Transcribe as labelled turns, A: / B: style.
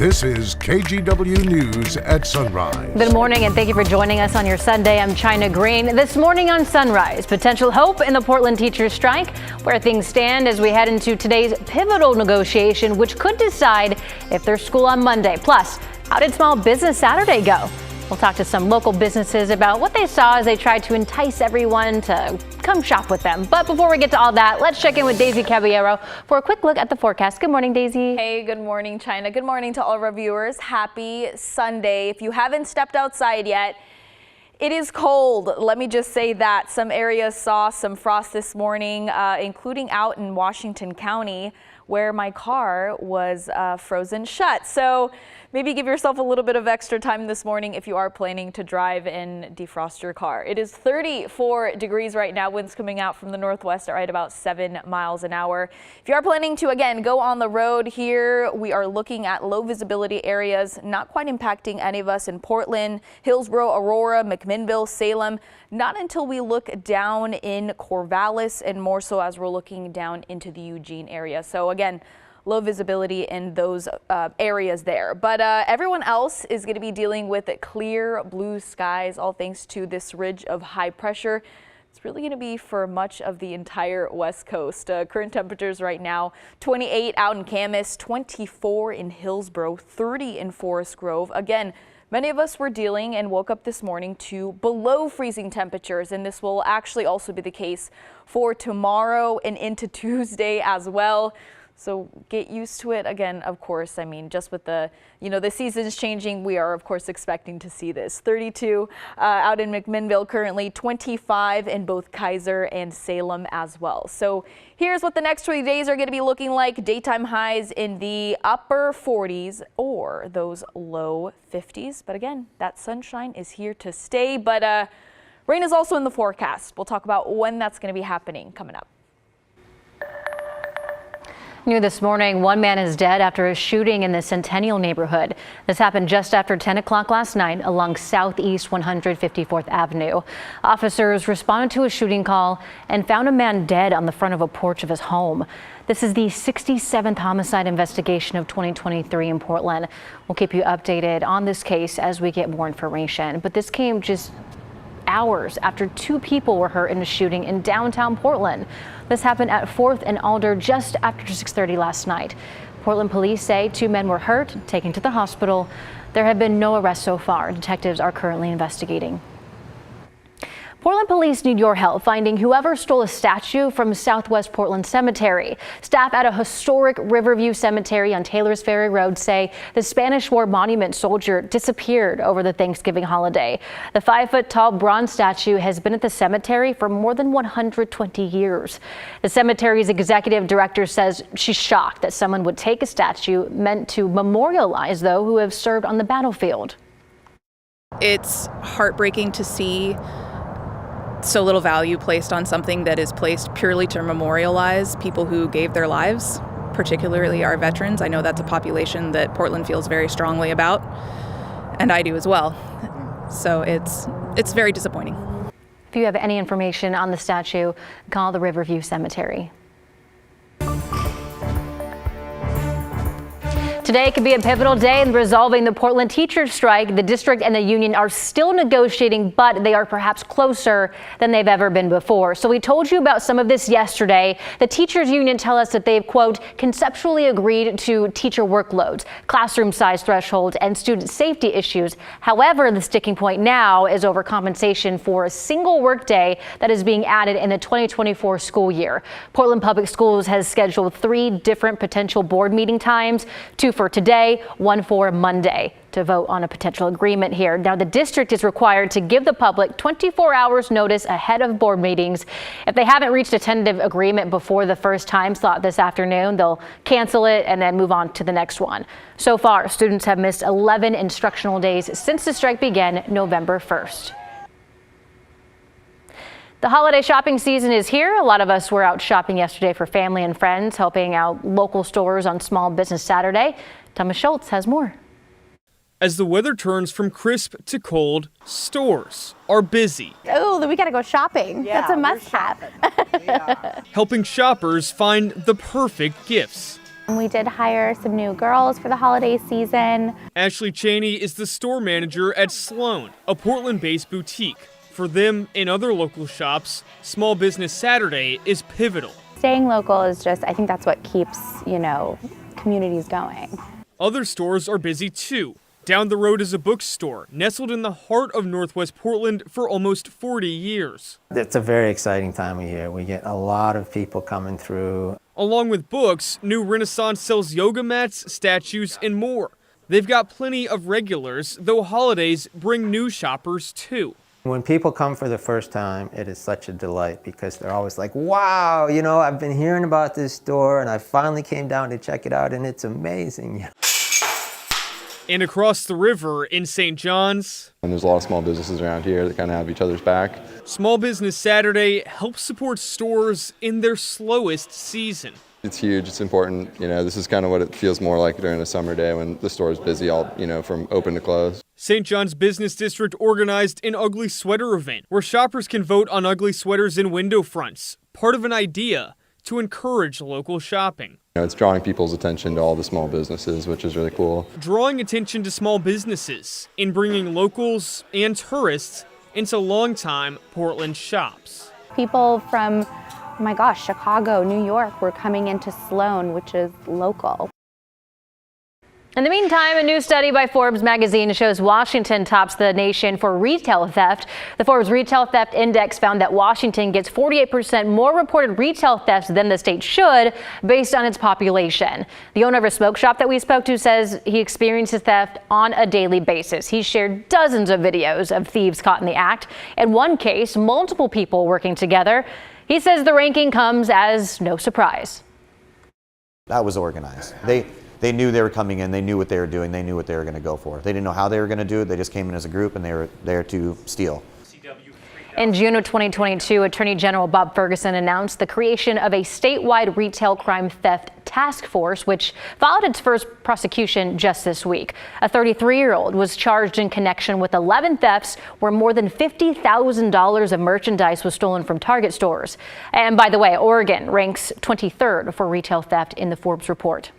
A: This is KGW News at Sunrise.
B: Good morning and thank you for joining us on your Sunday. I'm China Green. This morning on Sunrise, potential hope in the Portland teachers strike, where things stand as we head into today's pivotal negotiation, which could decide if there's school on Monday. Plus, how did Small Business Saturday go? We'll talk to some local businesses about what they saw as they tried to entice everyone to come shop with them. But before we get to all that, let's check in with Daisy Caballero for a quick look at the forecast. Good morning, Daisy.
C: Hey, good morning, China. Good morning to all of our viewers. Happy Sunday. If you haven't stepped outside yet, it is cold. Let me just say that. Some areas saw some frost this morning, including out in Washington County, where my car was frozen shut. So maybe give yourself a little bit of extra time this morning if you are planning to drive and defrost your car. It is 34 degrees right now. Winds coming out from the northwest are at about 7 miles an hour. If you are planning to, again, go on the road here, we are looking at low visibility areas, not quite impacting any of us in Portland, Hillsborough, Aurora, McMinnville, Salem. Not until we look down in Corvallis and more so as we're looking down into the Eugene area. So again, low visibility in those areas there. But everyone else is going to be dealing with clear blue skies, all thanks to this ridge of high pressure. It's really going to be for much of the entire West Coast. Current temperatures right now, 28 out in Camas, 24 in Hillsborough, 30 in Forest Grove. Again, many of us were dealing and woke up this morning to below freezing temperatures, and this will actually also be the case for tomorrow and into Tuesday as well. So get used to it. Again, of course, I mean, just with the seasons changing, we are, of course, expecting to see this. 32 out in McMinnville currently, 25 in both Kaiser and Salem as well. So here's what the next 20 days are going to be looking like. Daytime highs in the upper 40s or those low 50s. But again, that sunshine is here to stay. But rain is also in the forecast. We'll talk about when that's going to be happening coming up.
B: New this morning, one man is dead after a shooting in the Centennial neighborhood. This happened just after 10 o'clock last night along Southeast 154th Avenue. Officers responded to a shooting call and found a man dead on the front of a porch of his home. This is the 67th homicide investigation of 2023 in Portland. We'll keep you updated on this case as we get more information. But this came just hours after two people were hurt in a shooting in downtown Portland. This happened at 4th and Alder just after 6:30 last night. Portland police say two men were hurt, taken to the hospital. There have been no arrests so far. Detectives are currently investigating. Portland police need your help finding whoever stole a statue from Southwest Portland Cemetery. Staff at a historic Riverview Cemetery on Taylor's Ferry Road say the Spanish War monument soldier disappeared over the Thanksgiving holiday. The 5-foot-tall bronze statue has been at the cemetery for more than 120 years. The cemetery's executive director says she's shocked that someone would take a statue meant to memorialize those who have served on the battlefield.
D: It's heartbreaking to see so little value placed on something that is placed purely to memorialize people who gave their lives, particularly our veterans. I know that's a population that Portland feels very strongly about, and I do as well. So it's very disappointing.
B: If you have any information on the statue, call the Riverview Cemetery. Today could be a pivotal day in resolving the Portland teachers strike. The district and the union are still negotiating, but they are perhaps closer than they've ever been before. So we told you about some of this yesterday. The teachers union tell us that they've, quote, conceptually agreed to teacher workloads, classroom size thresholds, and student safety issues. However, the sticking point now is over compensation for a single workday that is being added in the 2024 school year. Portland Public Schools has scheduled 3 different potential board meeting times, 2 for today, 1 for Monday, to vote on a potential agreement here. Now, the district is required to give the public 24 hours notice ahead of board meetings. If they haven't reached a tentative agreement before the first time slot this afternoon, they'll cancel it and then move on to the next one. So far, students have missed 11 instructional days since the strike began November 1st. The holiday shopping season is here. A lot of us were out shopping yesterday for family and friends, helping out local stores on Small Business Saturday. Thomas Schultz has more.
E: As the weather turns from crisp to cold, stores are busy.
F: Oh, then we gotta go shopping.
G: Yeah,
F: that's a must-have.
E: Helping shoppers find the perfect gifts.
F: We did hire some new girls for the holiday season.
E: Ashley Cheney is the store manager at Sloan, a Portland-based boutique. For them and other local shops, Small Business Saturday is pivotal.
F: Staying local is just, I think that's what keeps, communities going.
E: Other stores are busy too. Down the road is a bookstore, nestled in the heart of Northwest Portland for almost 40 years.
G: It's a very exciting time of year. We get a lot of people coming through.
E: Along with books, New Renaissance sells yoga mats, statues, and more. They've got plenty of regulars, though holidays bring new shoppers too.
G: When people come for the first time, it is such a delight because they're always like, wow, I've been hearing about this store and I finally came down to check it out and it's amazing.
E: And across the river in St. John's,
H: and there's a lot of small businesses around here that kind of have each other's back.
E: Small Business Saturday helps support stores in their slowest season.
H: It's huge, it's important. This is kind of what it feels more like during a summer day when the store is busy from open to close.
E: St. John's Business District organized an ugly sweater event where shoppers can vote on ugly sweaters in window fronts, part of an idea to encourage local shopping.
H: It's drawing people's attention to all the small businesses, which is really cool.
E: Drawing attention to small businesses in bringing locals and tourists into longtime Portland shops.
F: People from, Chicago, New York were coming into Sloan, which is local.
B: In the meantime, a new study by Forbes magazine shows Washington tops the nation for retail theft. The Forbes Retail Theft Index found that Washington gets 48% more reported retail thefts than the state should based on its population. The owner of a smoke shop that we spoke to says he experiences theft on a daily basis. He shared dozens of videos of thieves caught in the act. In one case, multiple people working together. He says the ranking comes as no surprise.
I: That was organized. They knew they were coming in, they knew what they were doing, they knew what they were going to go for. They didn't know how they were going to do it, they just came in as a group and they were there to steal.
B: In June of 2022, Attorney General Bob Ferguson announced the creation of a statewide retail crime theft task force, which filed its first prosecution just this week. A 33-year-old was charged in connection with 11 thefts where more than $50,000 of merchandise was stolen from Target stores. And by the way, Oregon ranks 23rd for retail theft in the Forbes report.